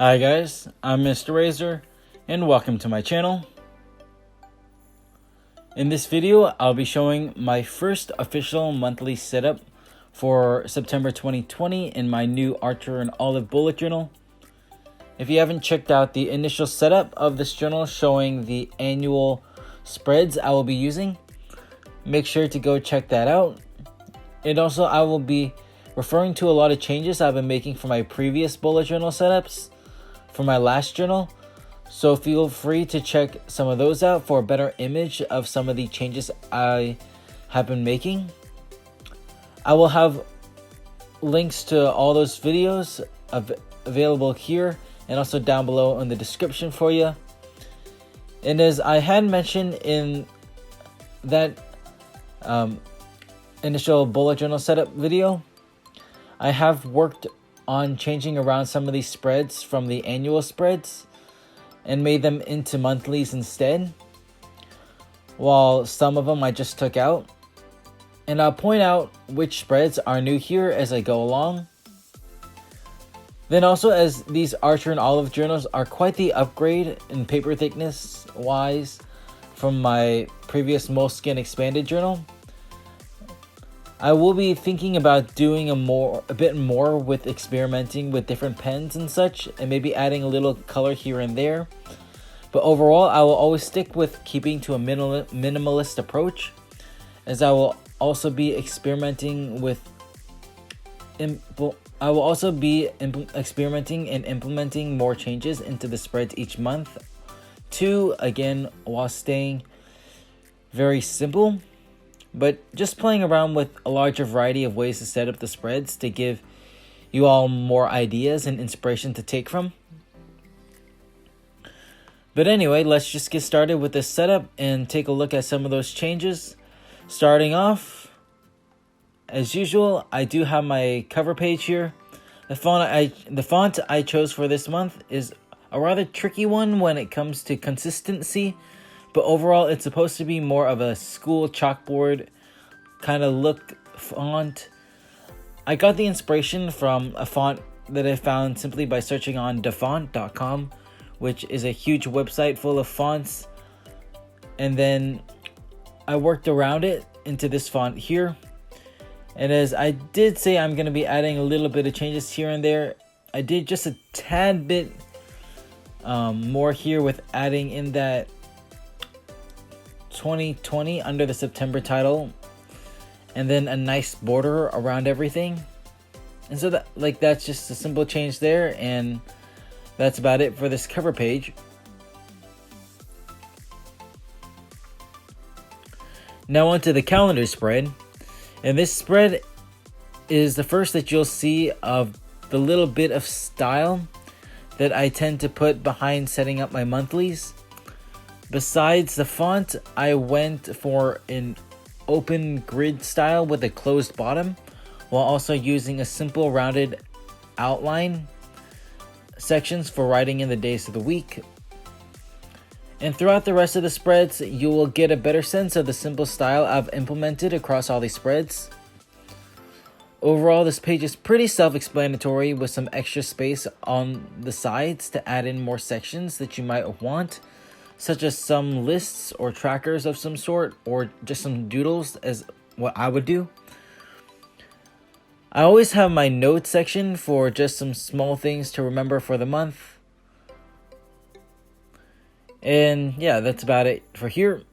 Hi guys, I'm Mr. Razor and welcome to my channel. In this video, I'll be showing my first official monthly setup for September 2020 in my new Archer and Olive bullet journal. If you haven't checked out the initial setup of this journal showing the annual spreads I will be using, make sure to go check that out. And also, I will be referring to a lot of changes I've been making for my previous bullet journal setups for my last journal, so feel free to check some of those out for a better image of some of the changes I have been making. I will have links to all those videos available here and also down below in the description for you. And as I had mentioned in that initial bullet journal setup video, I have worked on changing around some of these spreads from the annual spreads and made them into monthlies instead, while some of them I just took out. And I'll point out which spreads are new here as I go along. Then also, as these Archer and Olive journals are quite the upgrade in paper thickness wise from my previous Moleskin expanded journal, I will be thinking about doing a bit more with experimenting with different pens and such, and maybe adding a little color here and there. But overall, I will always stick with keeping to a minimalist approach, as I will also be experimenting with experimenting and implementing more changes into the spreads each month too, again while staying very simple, but just playing around with a larger variety of ways to set up the spreads to give you all more ideas and inspiration to take from. But anyway, let's just get started with this setup and take a look at some of those changes. Starting off, as usual, I do have my cover page here. The font I chose for this month is a rather tricky one when it comes to consistency, but overall it's supposed to be more of a school chalkboard kind of look font. I got the inspiration from a font that I found simply by searching on dafont.com, which is a huge website full of fonts, and then I worked around it into this font here. And as I did say, I'm going to be adding a little bit of changes here and there. I did just a tad bit more here with adding in that 2020 under the September title, and then a nice border around everything. And so that's just a simple change there, and that's about it for this cover page. Now onto the calendar spread. And this spread is the first that you'll see of the little bit of style that I tend to put behind setting up my monthlies. Besides the font, I went for an open grid style with a closed bottom, while also using a simple rounded outline sections for writing in the days of the week. And throughout the rest of the spreads, you will get a better sense of the simple style I've implemented across all these spreads. Overall, this page is pretty self-explanatory with some extra space on the sides to add in more sections that you might want, such as some lists or trackers of some sort, or just some doodles as what I would do. I always have my notes section for just some small things to remember for the month. And yeah, that's about it for here.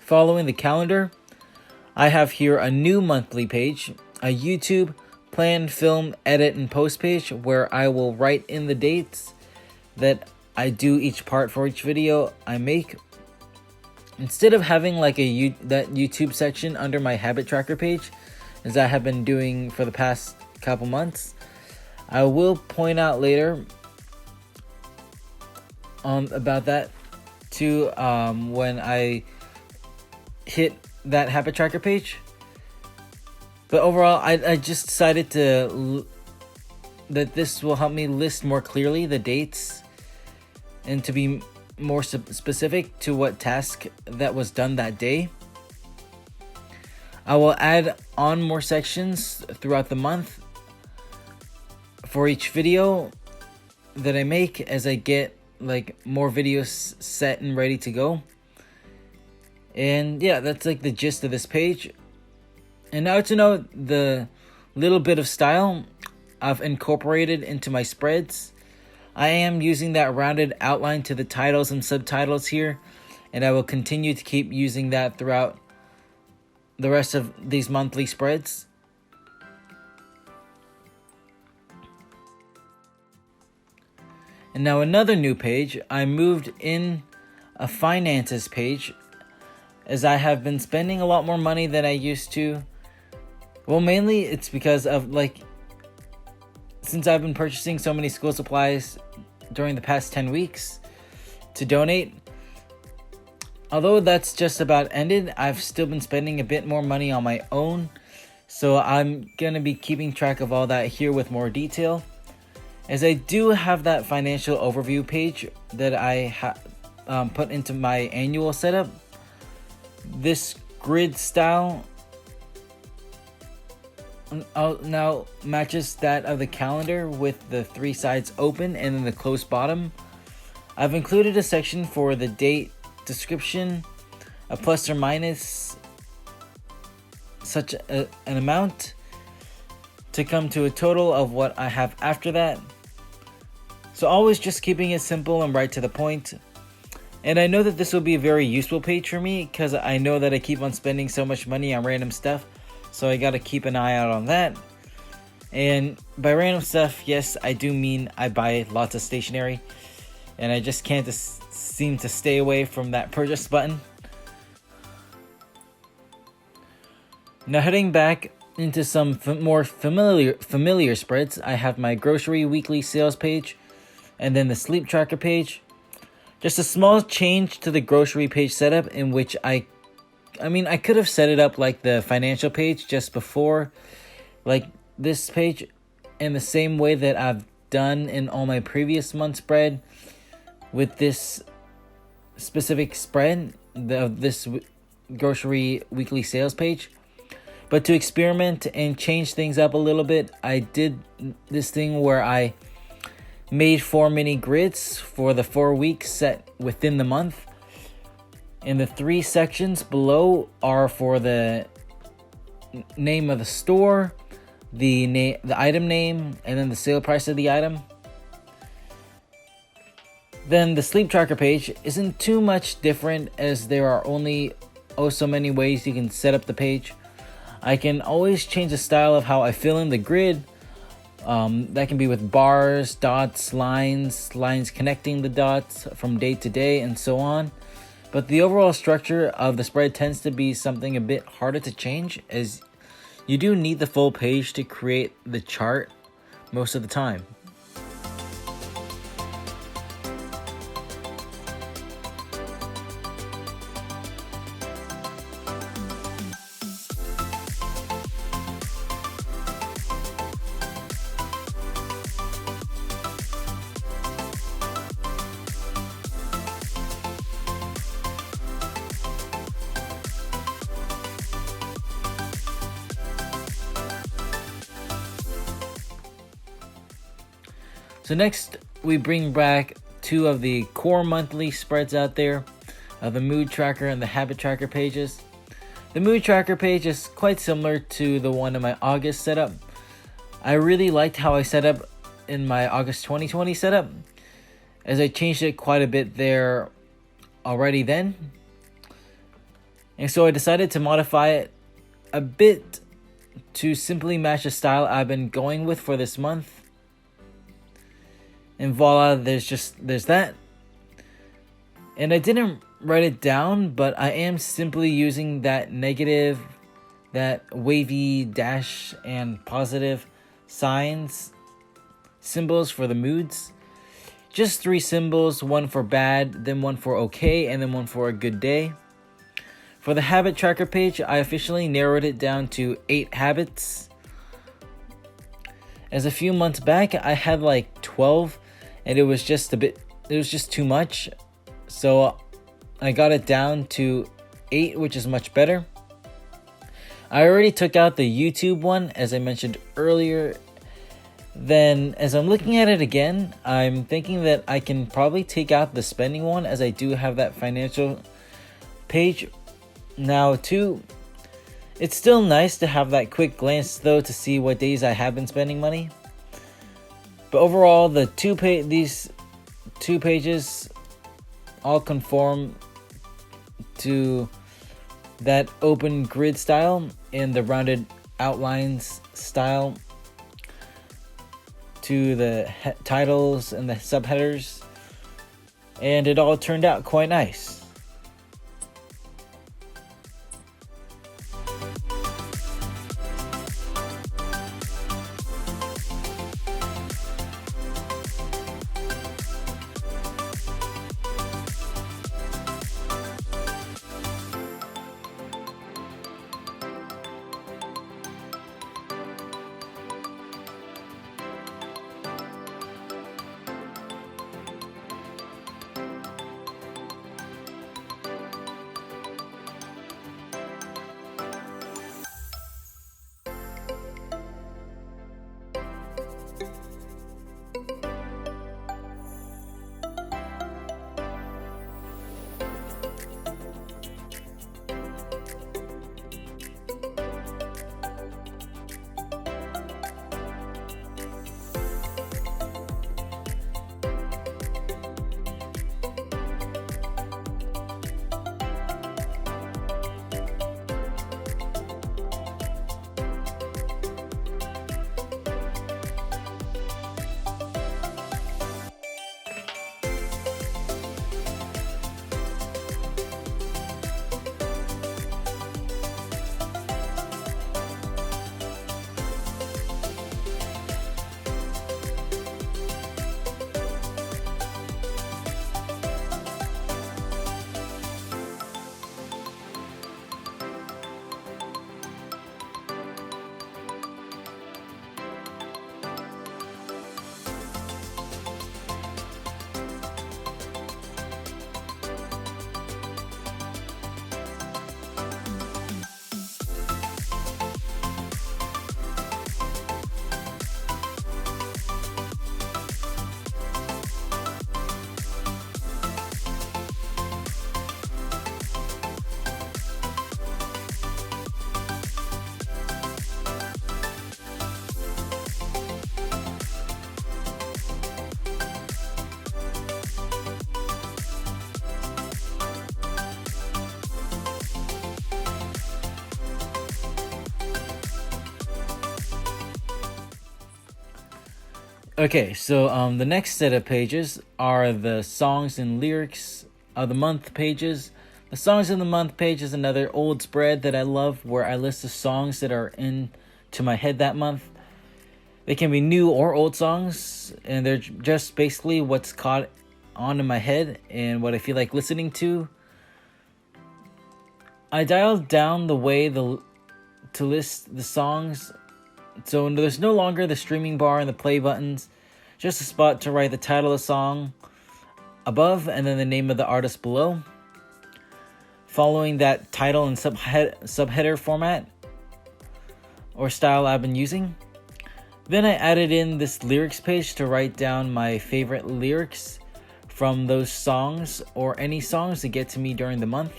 Following the calendar, I have here a new monthly page, a YouTube plan, film, edit, and post page where I will write in the dates that I do each part for each video I make. Instead of having like that YouTube section under my habit tracker page, as I have been doing for the past couple months, I will point out later about that too when I hit that habit tracker page. But overall, I just decided that this will help me list more clearly the dates and to be more specific to what task that was done that day. I will add on more sections throughout the month for each video that I make as I get like more videos set and ready to go. And yeah, that's like the gist of this page. And now to know the little bit of style I've incorporated into my spreads. I am using that rounded outline to the titles and subtitles here, and I will continue to keep using that throughout the rest of these monthly spreads. And now another new page, I moved in a finances page as I have been spending a lot more money than I used to. Well, mainly it's because of since I've been purchasing so many school supplies during the past 10 weeks to donate. Although that's just about ended, I've still been spending a bit more money on my own. So I'm going to be keeping track of all that here with more detail. As I do have that financial overview page that I put into my annual setup. This grid style now matches that of the calendar with the 3 sides open and then the closed bottom. I've included a section for the date description, a plus or minus such an amount to come to a total of what I have after that. So always just keeping it simple and right to the point. And I know that this will be a very useful page for me because I know that I keep on spending so much money on random stuff. So I gotta keep an eye out on that. And by random stuff, yes, I do mean I buy lots of stationery. And I just can't seem to stay away from that purchase button. Now heading back into some more familiar spreads, I have my grocery weekly sales page. And then the sleep tracker page. Just a small change to the grocery page setup in which I could have set it up like the financial page just before, like this page, in the same way that I've done in all my previous month spread with this specific spread of this grocery weekly sales page. But to experiment and change things up a little bit, I did this thing where I made 4 mini grids for the 4 weeks set within the month. And the 3 sections below are for the name of the store, the item name, and then the sale price of the item. Then the sleep tracker page isn't too much different, as there are only so many ways you can set up the page. I can always change the style of how I fill in the grid. That can be with bars, dots, lines connecting the dots from day to day, and so on. But the overall structure of the spread tends to be something a bit harder to change, as you do need the full page to create the chart most of the time. So next, we bring back 2 of the core monthly spreads out there, the mood tracker and the habit tracker pages. The mood tracker page is quite similar to the one in my August setup. I really liked how I set up in my August 2020 setup, as I changed it quite a bit there already then. And so I decided to modify it a bit to simply match the style I've been going with for this month. And voila, there's that. And I didn't write it down, but I am simply using that negative, that wavy dash and positive signs, symbols for the moods. Just 3 symbols, one for bad, then one for okay, and then one for a good day. For the habit tracker page, I officially narrowed it down to 8 habits. As a few months back, I had like 12, and it was just too much. So I got it down to 8, which is much better. I already took out the YouTube one, as I mentioned earlier. Then, as I'm looking at it again, I'm thinking that I can probably take out the spending one, as I do have that financial page now too. It's still nice to have that quick glance though to see what days I have been spending money. But overall, these 2 pages all conform to that open grid style and the rounded outlines style to the titles and the subheaders, and it all turned out quite nice. Okay, so the next set of pages are the songs and lyrics of the month pages. The songs of the month page is another old spread that I love, where I list the songs that are into my head that month. They can be new or old songs, and they're just basically what's caught on in my head and what I feel like listening to. I dialed down the way to list the songs, so there's no longer the streaming bar and the play buttons, just a spot to write the title of the song above and then the name of the artist below, following that title and subheader format or style I've been using. Then I added in this lyrics page to write down my favorite lyrics from those songs or any songs that get to me during the month.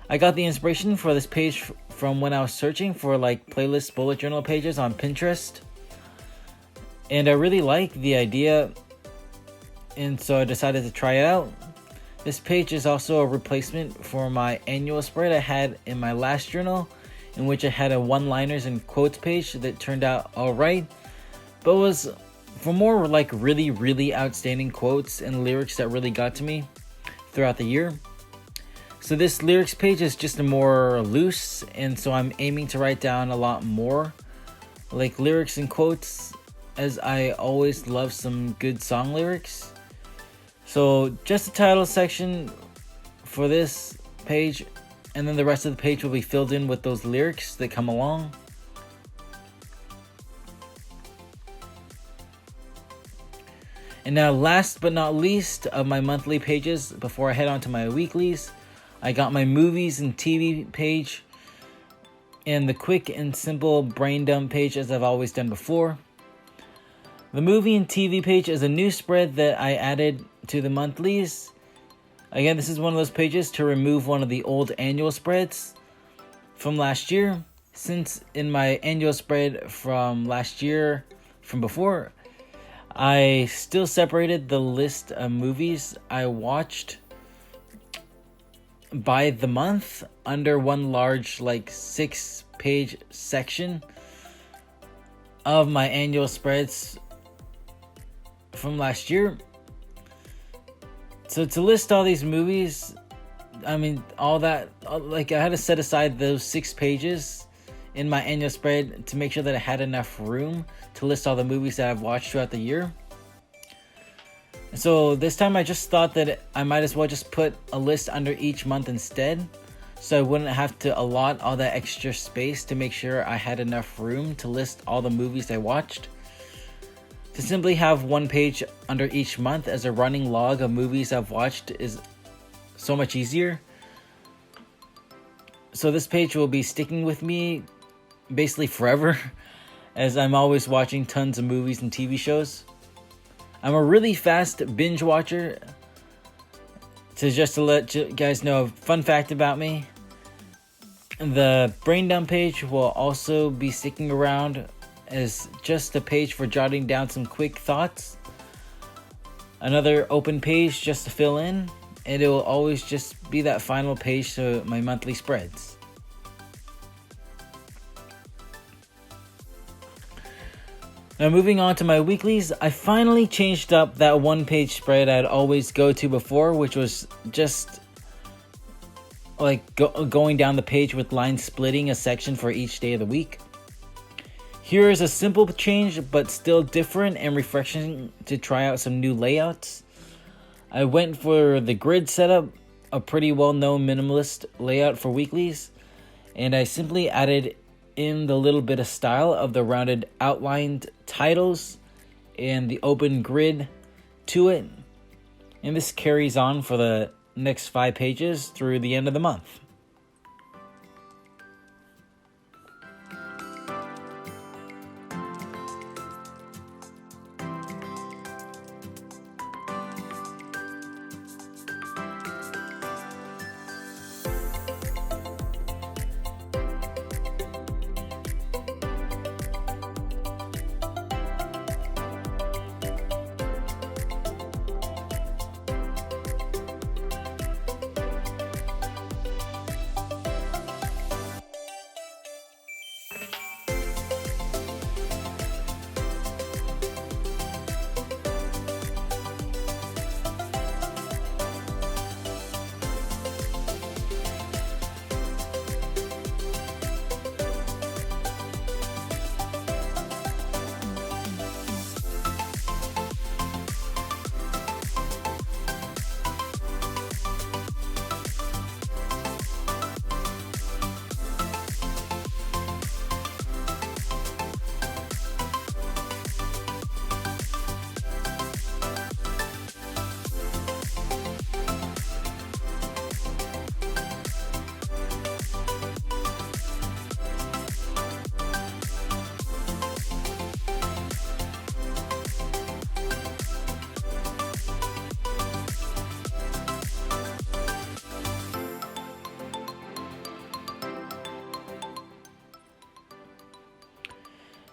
I got the inspiration for this page from when I was searching for like playlist bullet journal pages on Pinterest, and I really liked the idea, and so I decided to try it out. This page is also a replacement for my annual spread I had in my last journal, in which I had a one-liners and quotes page that turned out alright, but was for more like really outstanding quotes and lyrics that really got to me throughout the year. So this lyrics page is just a more loose, and so I'm aiming to write down a lot more like lyrics and quotes, as I always love some good song lyrics. So just the title section for this page, and then the rest of the page will be filled in with those lyrics that come along. And now, last but not least of my monthly pages, before I head on to my weeklies, I got my movies and TV page and the quick and simple brain dump page, as I've always done before. The movie and TV page is a new spread that I added to the monthlies. Again, this is one of those pages to remove one of the old annual spreads from last year, since in my annual spread from last year, from before, I still separated the list of movies I watched by the month under one large, like 6-page section of my annual spreads from last year. So to list all these movies, I mean, all that, like, I had to set aside those 6 pages in my annual spread to make sure that I had enough room to list all the movies that I've watched throughout the year. So this time I just thought that I might as well just put a list under each month instead, so I wouldn't have to allot all that extra space to make sure I had enough room to list all the movies I watched. To simply have one page under each month as a running log of movies I've watched is so much easier. So this page will be sticking with me basically forever, as I'm always watching tons of movies and TV shows. I'm a really fast binge watcher. To let you guys know a fun fact about me, the brain dump page will also be sticking around as just a page for jotting down some quick thoughts. Another open page just to fill in, and it will always just be that final page to my monthly spreads. Now moving on to my weeklies, I finally changed up that one-page spread I'd always go to before, which was just like going down the page with lines splitting a section for each day of the week. Here is a simple change, but still different and refreshing to try out some new layouts. I went for the grid setup, a pretty well-known minimalist layout for weeklies, and I simply added in the little bit of style of the rounded outlined titles and the open grid to it. And this carries on for the next 5 pages through the end of the month.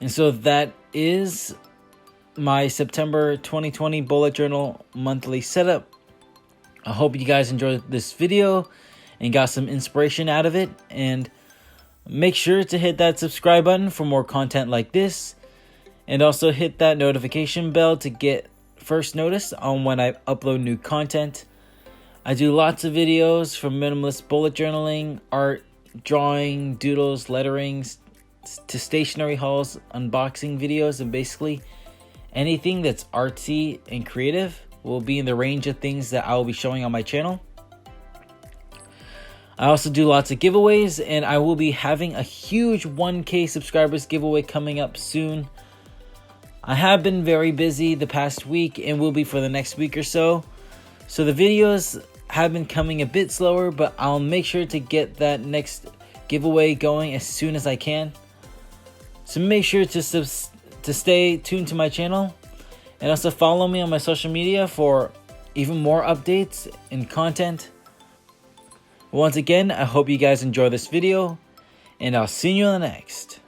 And so that is my September 2020 bullet journal monthly setup. I hope you guys enjoyed this video and got some inspiration out of it. And Make sure to hit that subscribe button for more content like this, and also hit that notification bell to get first notice on when I upload new content. I do lots of videos from minimalist bullet journaling, art, drawing, doodles, letterings, to stationery hauls, unboxing videos, and basically anything that's artsy and creative will be in the range of things that I will be showing on my channel. I also do lots of giveaways, and I will be having a huge 1K subscribers giveaway coming up soon. I have been very busy the past week and will be for the next week or so. So the videos have been coming a bit slower, but I'll make sure to get that next giveaway going as soon as I can. So make sure to stay tuned to my channel, and also follow me on my social media for even more updates and content. Once again, I hope you guys enjoy this video, and I'll see you in the next.